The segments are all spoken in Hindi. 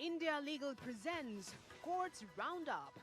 India Legal presents Courts Roundup.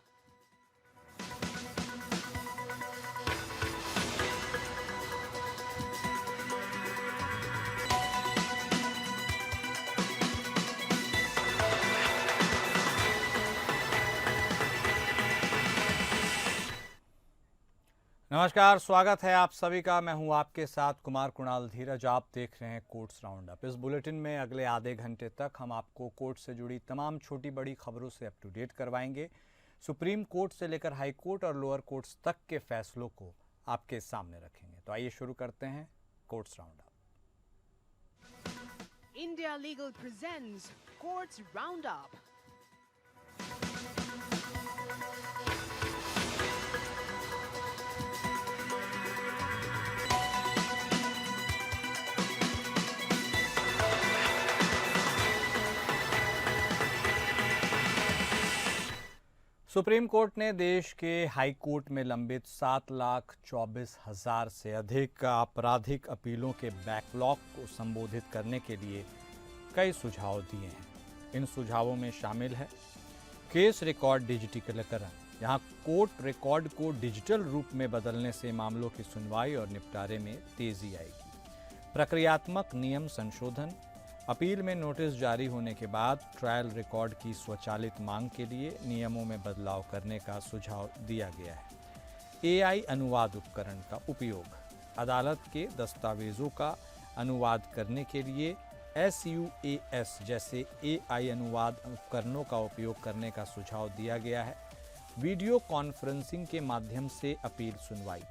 नमस्कार, स्वागत है आप सभी का। मैं हूं आपके साथ कुमार कुणाल धीरज। आप देख रहे हैं कोर्ट्स राउंड अप। इस बुलेटिन में अगले आधे घंटे तक हम आपको कोर्ट से जुड़ी तमाम छोटी बड़ी खबरों से अप टू डेट करवाएंगे। सुप्रीम कोर्ट से लेकर हाई कोर्ट और लोअर कोर्ट्स तक के फैसलों को आपके सामने रखेंगे। तो आइए शुरू करते हैं courts round up. India Legal presents Courts Roundup. Supreme court ने देश के हाई कोर्ट में लंबित 7,24,000 से अधिक आपराधिक अपीलों के बैकलॉग को संबोधित करने के लिए कई सुझाव दिए हैं। इन सुझावों में शामिल है केस रिकॉर्ड डिजिटलीकरण। यहाँ कोर्ट रिकॉर्ड को डिजिटल रूप में बदलने से मामलों की सुनवाई और निपटारे में तेजी आएगी। प्रक्रियात्मक नियम संशोधन। अपील में नोटिस जारी होने के बाद ट्रायल रिकॉर्ड की स्वचालित मांग के लिए नियमों में बदलाव करने का सुझाव दिया गया है। एआई अनुवाद उपकरण का उपयोग। अदालत के दस्तावेजों का अनुवाद करने के लिए SUAS जैसे एआई अनुवाद उपकरणों का उपयोग करने का सुझाव दिया गया है। वीडियो कॉन्फ्रेंसिंग के माध्यम से अपील सुनवाई।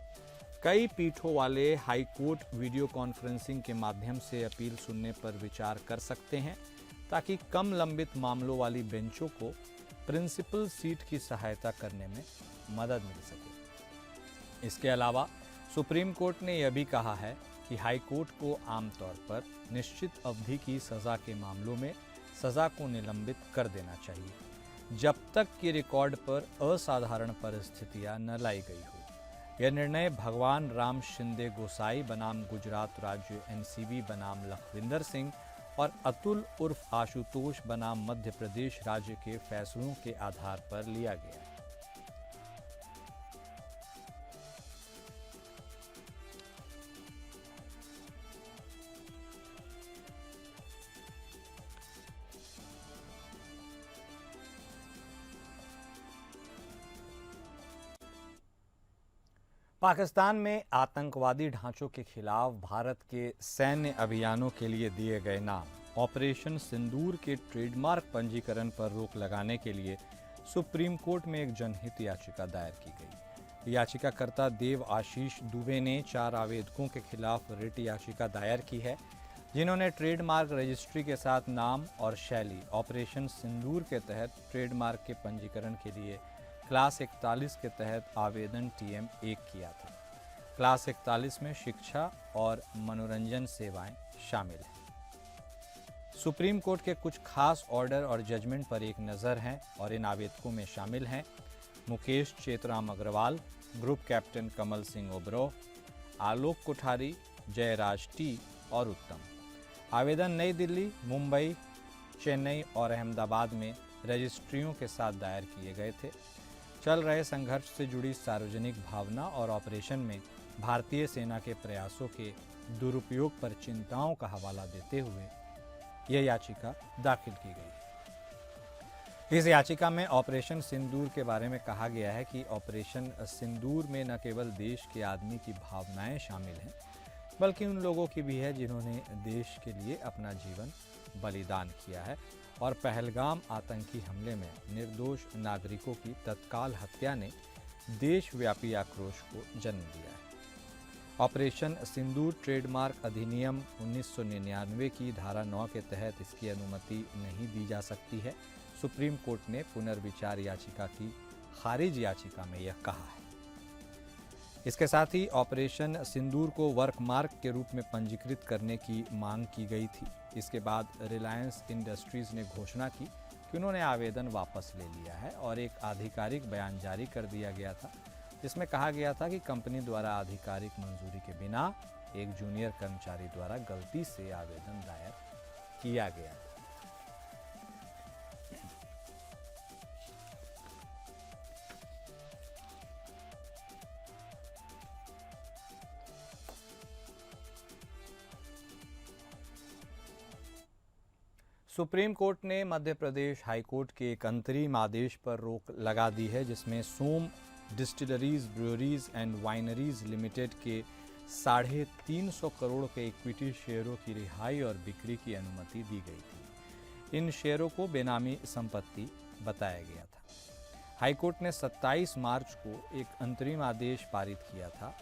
कई पीठों वाले हाई कोर्ट वीडियो कॉन्फ्रेंसिंग के माध्यम से अपील सुनने पर विचार कर सकते हैं, ताकि कम लंबित मामलों वाली बेंचों को प्रिंसिपल सीट की सहायता करने में मदद मिल सके। इसके अलावा सुप्रीम कोर्ट ने यह भी कहा है कि हाई कोर्ट को आमतौर पर निश्चित अवधि की सज़ा के मामलों में सज़ा को निलंबित कर देना चाहिए, जब तक कि रिकॉर्ड पर असाधारण परिस्थितियां न लाई गई हो। यह निर्णय भगवान राम शिंदे गोसाई बनाम गुजरात राज्य NCB बनाम लखविंदर सिंह और अतुल उर्फ आशुतोष बनाम मध्य प्रदेश राज्य के फैसलों के आधार पर लिया गया है। पाकिस्तान में आतंकवादी ढांचों के खिलाफ भारत के सैन्य अभियानों के लिए दिए गए नाम ऑपरेशन सिंदूर के ट्रेडमार्क पंजीकरण पर रोक लगाने के लिए सुप्रीम कोर्ट में एक जनहित याचिका दायर की गई। याचिकाकर्ता देव आशीष दुबे ने 4 आवेदकों के खिलाफ रिट याचिका दायर की है, जिन्होंने ट्रेडमार्क रजिस्ट्री के साथ नाम और शैली ऑपरेशन सिंदूर के तहत ट्रेडमार्क के पंजीकरण के लिए क्लास 41 के तहत आवेदन TM 1 किया था। क्लास 41 में शिक्षा और मनोरंजन सेवाएं शामिल हैं। सुप्रीम कोर्ट के कुछ खास ऑर्डर और जजमेंट पर एक नज़र है और इन आवेदकों में शामिल हैं मुकेश चेतराम अग्रवाल, ग्रुप कैप्टन कमल सिंह ओबरॉय, आलोक कोठारी, जयराज T और उत्तम। आवेदन नई दिल्ली, मुंबई, चेन्नई और अहमदाबाद में रजिस्ट्रियों के साथ दायर किए गए थे। चल रहे संघर्ष से जुड़ी सार्वजनिक भावना और ऑपरेशन में भारतीय सेना के प्रयासों के दुरुपयोग पर चिंताओं का हवाला देते हुए यह याचिका दाखिल की गई। इस याचिका में ऑपरेशन सिंदूर के बारे में कहा गया है कि ऑपरेशन सिंदूर में न केवल देश के आदमी की भावनाएं शामिल हैं, बल्कि उन लोगों की भी है जिन्होंने देश के लिए अपना जीवन बलिदान किया है और पहलगाम आतंकी हमले में निर्दोष नागरिकों की तत्काल हत्या ने देशव्यापी आक्रोश को जन्म दिया है। ऑपरेशन सिंदूर ट्रेडमार्क अधिनियम 1999 की धारा 9 के तहत इसकी अनुमति नहीं दी जा सकती है। सुप्रीम कोर्ट ने पुनर्विचार याचिका की खारिज याचिका में यह कहा है। इसके साथ ही ऑपरेशन सिंदूर को वर्कमार्क के रूप में पंजीकृत करने की मांग की गई थी। इसके बाद रिलायंस इंडस्ट्रीज ने घोषणा की कि उन्होंने आवेदन वापस ले लिया है और एक आधिकारिक बयान जारी कर दिया गया था, जिसमें कहा गया था कि कंपनी द्वारा आधिकारिक मंजूरी के बिना एक जूनियर कर्मचारी द्वारा गलती से आवेदन दायर किया गया था। सुप्रीम कोर्ट ने मध्य प्रदेश हाई कोर्ट के एक अंतरिम आदेश पर रोक लगा दी है, जिसमें सोम डिस्टिलरीज ब्रूअरीज एंड वाइनरीज लिमिटेड के 350 करोड़ के इक्विटी शेयरों की रिहाई और बिक्री की अनुमति दी गई थी। इन शेयरों को बेनामी संपत्ति बताया गया था। हाईकोर्ट ने 27 मार्च को एक अंतरिम आदेश पारित किया था,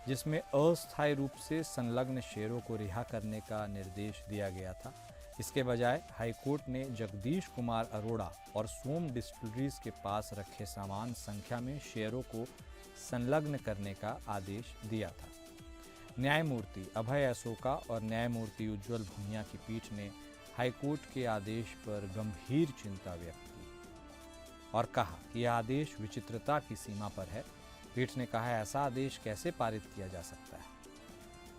जिसमें अस्थायी रूप से संलग्न शेयरों को रिहा करने का निर्देश दिया गया था। इसके बजाय हाईकोर्ट ने जगदीश कुमार अरोड़ा और सोम डिस्टिलरीज के पास रखे समान संख्या में शेयरों को संलग्न करने का आदेश दिया था। न्यायमूर्ति अभय अशोका और न्यायमूर्ति उज्ज्वल भुनिया की पीठ ने हाईकोर्ट के आदेश पर गंभीर चिंता व्यक्त की और कहा कि यह आदेश विचित्रता की सीमा पर है। पीठ ने कहा, ऐसा आदेश कैसे पारित किया जा सकता है।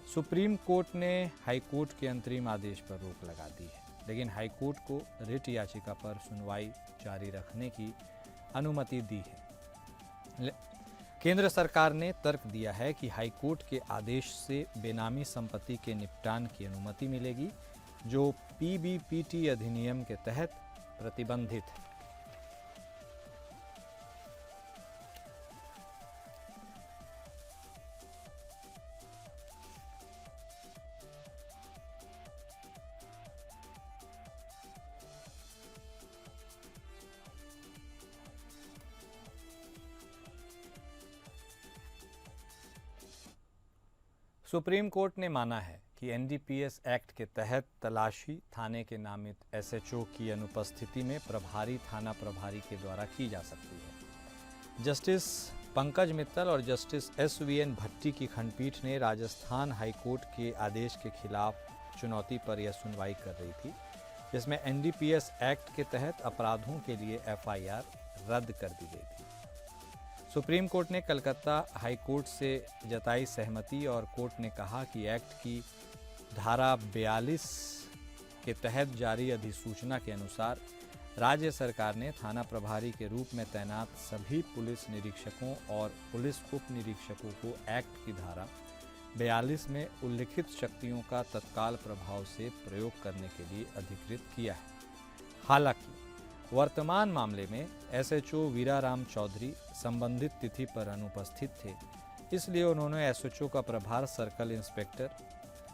सुप्रीम कोर्ट ने हाईकोर्ट के अंतरिम आदेश पर रोक लगा दी है, लेकिन हाईकोर्ट को रिट याचिका पर सुनवाई जारी रखने की अनुमति दी है। केंद्र सरकार ने तर्क दिया है कि हाईकोर्ट के आदेश से बेनामी संपत्ति के निपटान की अनुमति मिलेगी, जो पीबीपीटी अधिनियम के तहत प्रतिबंधित है। सुप्रीम कोर्ट ने माना है कि एनडीपीएस एक्ट के तहत तलाशी थाने के नामित एसएचओ की अनुपस्थिति में प्रभारी थाना प्रभारी के द्वारा की जा सकती है। जस्टिस पंकज मित्तल और जस्टिस एसवीएन भट्टी की खंडपीठ ने राजस्थान हाईकोर्ट के आदेश के खिलाफ चुनौती पर यह सुनवाई कर रही थी, जिसमें एनडीपीएस एक्ट के तहत अपराधों के लिए एफआईआर रद्द कर दी गई थी। सुप्रीम कोर्ट ने कलकत्ता हाई कोर्ट से जताई सहमति और कोर्ट ने कहा कि एक्ट की धारा 42 के तहत जारी अधिसूचना के अनुसार राज्य सरकार ने थाना प्रभारी के रूप में तैनात सभी पुलिस निरीक्षकों और पुलिस उप निरीक्षकों को एक्ट की धारा 42 में उल्लिखित शक्तियों का तत्काल प्रभाव से प्रयोग करने के लिए अधिकृत किया है। हालांकि वर्तमान मामले में एसएचओ वीराराम चौधरी संबंधित तिथि पर अनुपस्थित थे, इसलिए उन्होंने एसएचओ का प्रभार सर्कल इंस्पेक्टर,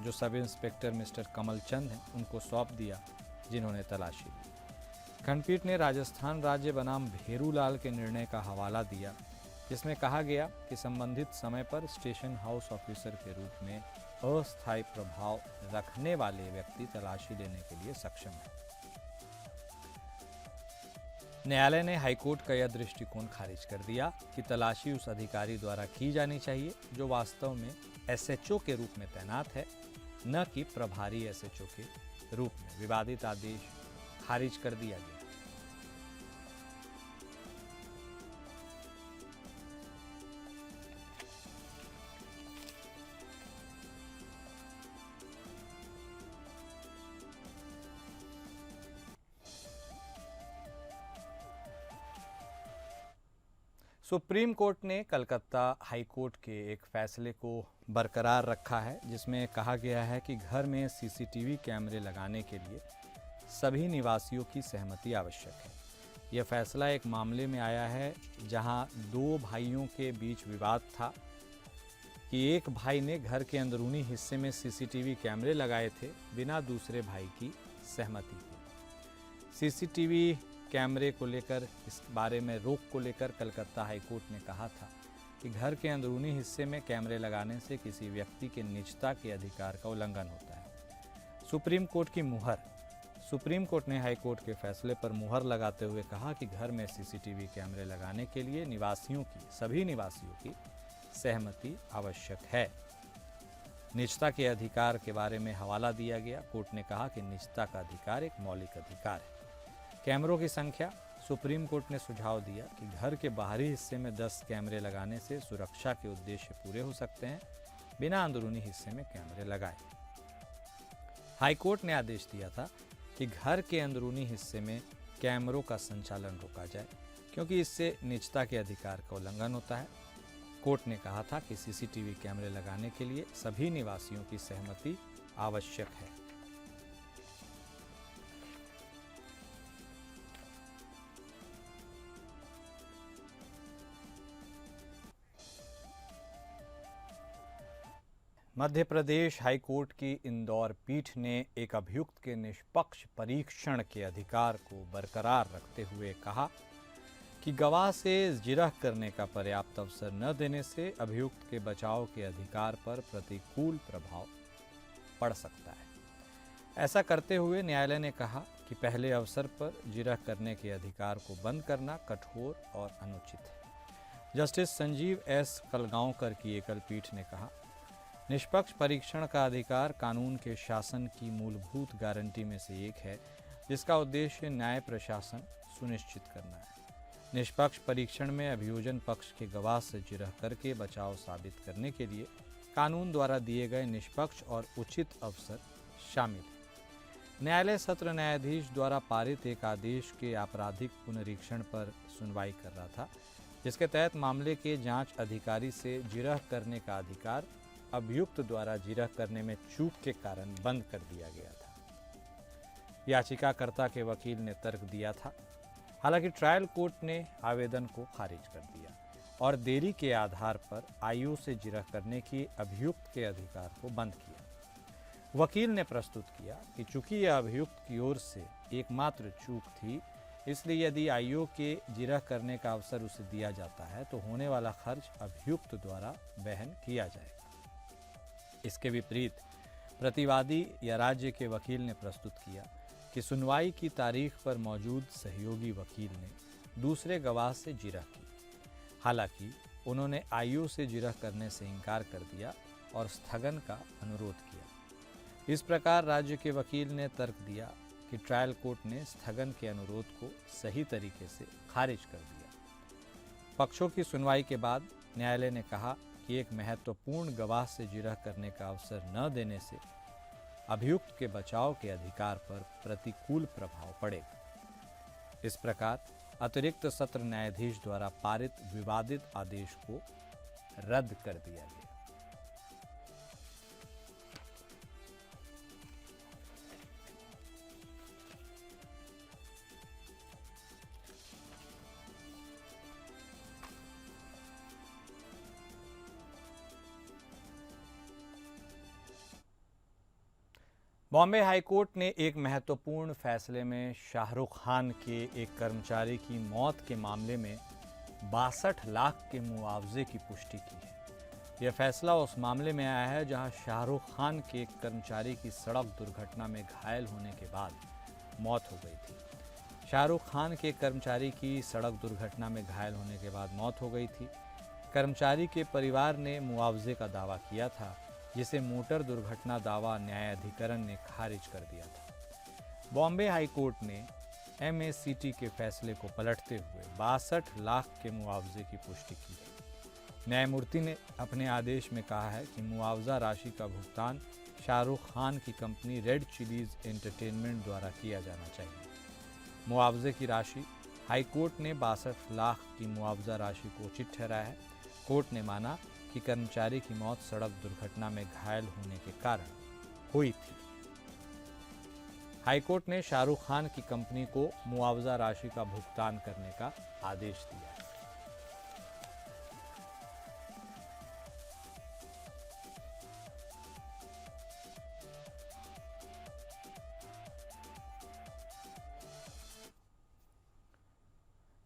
जो सब इंस्पेक्टर मिस्टर कमल चंद हैं, उनको सौंप दिया, जिन्होंने तलाशी ली। खंडपीठ ने राजस्थान राज्य बनाम भेरूलाल के निर्णय का हवाला दिया, जिसमें कहा गया कि संबंधित समय पर स्टेशन हाउस ऑफिसर के रूप में अस्थायी प्रभाव रखने वाले व्यक्ति तलाशी लेने के लिए सक्षम है। न्यायालय ने हाईकोर्ट का यह दृष्टिकोण खारिज कर दिया कि तलाशी उस अधिकारी द्वारा की जानी चाहिए जो वास्तव में एसएचओ के रूप में तैनात है, न कि प्रभारी एसएचओ के रूप में। विवादित आदेश खारिज कर दिया गया। सुप्रीम कोर्ट ने कलकत्ता हाई कोर्ट के एक फैसले को बरकरार रखा है, जिसमें कहा गया है कि घर में सीसीटीवी कैमरे लगाने के लिए सभी निवासियों की सहमति आवश्यक है। यह फैसला एक मामले में आया है जहां दो भाइयों के बीच विवाद था कि एक भाई ने घर के अंदरूनी हिस्से में सीसीटीवी कैमरे लगाए थे बिना दूसरे भाई की सहमति के। सीसीटीवी कैमरे को लेकर, इस बारे में रोक को लेकर कलकत्ता हाईकोर्ट ने कहा था कि घर के अंदरूनी हिस्से में कैमरे लगाने से किसी व्यक्ति के निजता के अधिकार का उल्लंघन होता है। सुप्रीम कोर्ट ने हाईकोर्ट के फैसले पर मुहर लगाते हुए कहा कि घर में सीसीटीवी कैमरे लगाने के लिए सभी निवासियों की सहमति आवश्यक है। निजता के अधिकार के बारे में हवाला दिया गया। कोर्ट ने कहा कि निजता का अधिकार एक मौलिक अधिकार है। कैमरों की संख्या, सुप्रीम कोर्ट ने सुझाव दिया कि घर के बाहरी हिस्से में 10 कैमरे लगाने से सुरक्षा के उद्देश्य पूरे हो सकते हैं, बिना अंदरूनी हिस्से में कैमरे लगाए। हाईकोर्ट ने आदेश दिया था कि घर के अंदरूनी हिस्से में कैमरों का संचालन रोका जाए, क्योंकि इससे निजता के अधिकार का उल्लंघन होता है। कोर्ट ने कहा था कि सीसीटीवी कैमरे लगाने के लिए सभी निवासियों की सहमति आवश्यक है। मध्य प्रदेश हाईकोर्ट की इंदौर पीठ ने एक अभियुक्त के निष्पक्ष परीक्षण के अधिकार को बरकरार रखते हुए कहा कि गवाह से जिरह करने का पर्याप्त अवसर न देने से अभियुक्त के बचाव के अधिकार पर प्रतिकूल प्रभाव पड़ सकता है। ऐसा करते हुए न्यायालय ने कहा कि पहले अवसर पर जिरह करने के अधिकार को बंद करना कठोर और अनुचित है। जस्टिस संजीव एस कलगांवकर की एकल पीठ ने कहा, निष्पक्ष परीक्षण का अधिकार कानून के शासन की मूलभूत गारंटी में से एक है, जिसका उद्देश्य न्याय प्रशासन सुनिश्चित करना है। निष्पक्ष परीक्षण में अभियोजन पक्ष के गवाह से जिरह करके बचाव साबित करने के लिए कानून द्वारा दिए गए निष्पक्ष और उचित अवसर शामिल है। न्यायालय सत्र न्यायाधीश द्वारा पारित एक आदेश के आपराधिक पुनरीक्षण पर सुनवाई कर रहा था, जिसके तहत मामले के जांच अधिकारी से जिरह करने का अधिकार अभियुक्त द्वारा जिरह करने में चूक के कारण बंद कर दिया गया था। याचिकाकर्ता के वकील ने तर्क दिया था, हालांकि ट्रायल कोर्ट ने आवेदन को खारिज कर दिया और देरी के आधार पर आयु से जिरह करने की अभियुक्त के अधिकार को बंद किया। वकील ने प्रस्तुत किया कि चूंकि यह अभियुक्त की ओर से एकमात्र चूक थी, इसलिए यदि आयु के जिरह करने का अवसर उसे दिया जाता है तो होने वाला खर्च अभियुक्त द्वारा वहन किया जाएगा। इसके विपरीत प्रतिवादी या राज्य के वकील ने प्रस्तुत किया कि सुनवाई की तारीख पर मौजूद सहयोगी वकील ने दूसरे गवाह से जिरह की। हालांकि उन्होंने आयु से जिरह करने से इनकार कर दिया और स्थगन का अनुरोध किया। इस प्रकार राज्य के वकील ने तर्क दिया कि ट्रायल कोर्ट ने स्थगन के अनुरोध को सही तरीके से खारिज कर दिया। पक्षों की सुनवाई के बाद न्यायालय ने कहा कि एक महत्वपूर्ण गवाह से जिरह करने का अवसर न देने से अभियुक्त के बचाव के अधिकार पर प्रतिकूल प्रभाव पड़ेगा। इस प्रकार अतिरिक्त सत्र न्यायाधीश द्वारा पारित विवादित आदेश को रद्द कर दिया गया। बॉम्बे हाईकोर्ट ने एक महत्वपूर्ण फैसले में शाहरुख खान के एक कर्मचारी की मौत के मामले में 62 लाख के मुआवजे की पुष्टि की है। यह फैसला उस मामले में आया है जहां शाहरुख खान के एक कर्मचारी की सड़क दुर्घटना में घायल होने के बाद मौत हो गई थी। शाहरुख खान के कर्मचारी की सड़क दुर्घटना में घायल होने के बाद मौत हो गई थी। कर्मचारी के परिवार ने मुआवजे का दावा किया था, जिसे मोटर दुर्घटना दावा न्यायाधिकरण ने खारिज कर दिया था। बॉम्बे हाईकोर्ट ने MACT के फैसले को पलटते हुए 62 लाख के मुआवजे की पुष्टि की है। न्यायमूर्ति ने अपने आदेश में कहा है कि मुआवजा राशि का भुगतान शाहरुख खान की कंपनी रेड चिलीज एंटरटेनमेंट द्वारा किया जाना चाहिए। मुआवजे की राशि हाईकोर्ट ने 62 लाख की मुआवजा राशि को उचित ठहराया है। कोर्ट ने माना कि कर्मचारी की मौत सड़क दुर्घटना में घायल होने के कारण हुई थी। हाईकोर्ट ने शाहरुख खान की कंपनी को मुआवजा राशि का भुगतान करने का आदेश दिया है।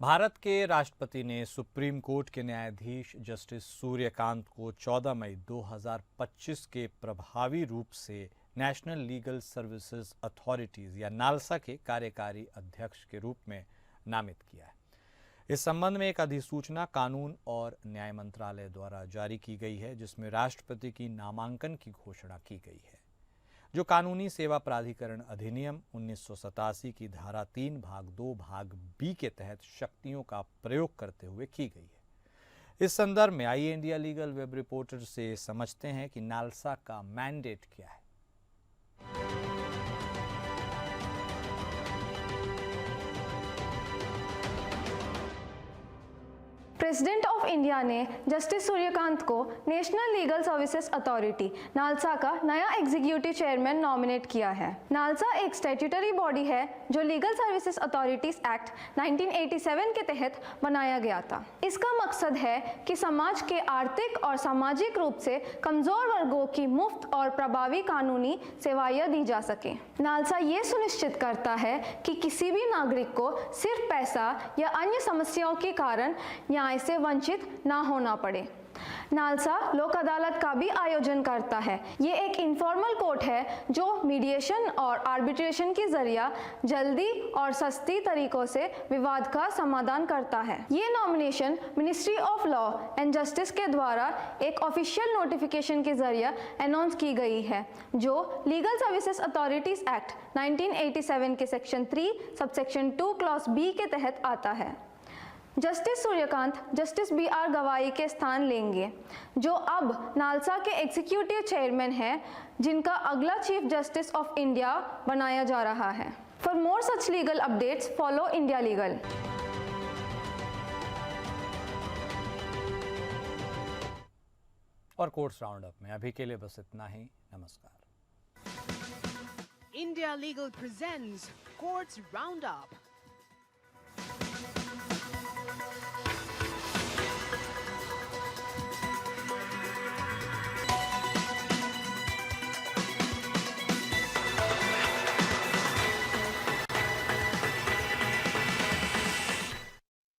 भारत के राष्ट्रपति ने सुप्रीम कोर्ट के न्यायाधीश जस्टिस सूर्यकांत को 14 मई 2025 के प्रभावी रूप से नेशनल लीगल सर्विसेज अथॉरिटीज या नालसा के कार्यकारी अध्यक्ष के रूप में नामित किया है। इस संबंध में एक अधिसूचना कानून और न्याय मंत्रालय द्वारा जारी की गई है, जिसमें राष्ट्रपति की नामांकन की घोषणा की गई है, जो कानूनी सेवा प्राधिकरण अधिनियम 1987 की धारा 3 भाग 2 भाग B के तहत शक्तियों का प्रयोग करते हुए की गई है। इस संदर्भ में आइए इंडिया लीगल वेब रिपोर्टर से समझते हैं कि नालसा का मैंडेट क्या है। प्रेसिडेंट ऑफ इंडिया ने जस्टिस सूर्यकांत को national legal services authority NALSA का नया एग्जीक्यूटिव चेयरमैन नॉमिनेट किया है। नालसा एक स्टैट्यूटरी बॉडी है जो लीगल सर्विसेज अथॉरिटीज एक्ट 1987 के तहत बनाया गया था। इसका मकसद है कि समाज के आर्थिक और सामाजिक रूप से कमजोर वर्गों की मुफ्त और प्रभावी कानूनी सेवाएं दी जा सके। नालसा ये सुनिश्चित करता है कि किसी भी नागरिक को सिर्फ पैसा या अन्य समस्याओं के कारण न्याय से वंचित ना होना पड़े। नालसा लोक अदालत का भी आयोजन करता है। ये एक इनफॉर्मल कोर्ट है जो मीडिएशन और आर्बिट्रेशन के जरिए जल्दी और सस्ती तरीकों से विवाद का समाधान करता है। ये nomination ministry of law and justice के द्वारा एक ऑफिशियल नोटिफिकेशन के जरिए अनाउंस की गई है जो लीगल सर्विसेज अथॉरिटीज एक्ट 1987 के सेक्शन 3 सबसेक्शन 2 क्लॉज बी के तहत आता है। जस्टिस सूर्यकांत जस्टिस BR गवाई के स्थान लेंगे, जो अब नालसा के एग्जीक्यूटिव चेयरमैन हैं, जिनका अगला चीफ जस्टिस ऑफ इंडिया बनाया जा रहा है। For more such legal updates follow India legal. और कोर्ट्स राउंड अप में अभी के लिए बस इतना ही। नमस्कार। India Legal presents Courts Roundup.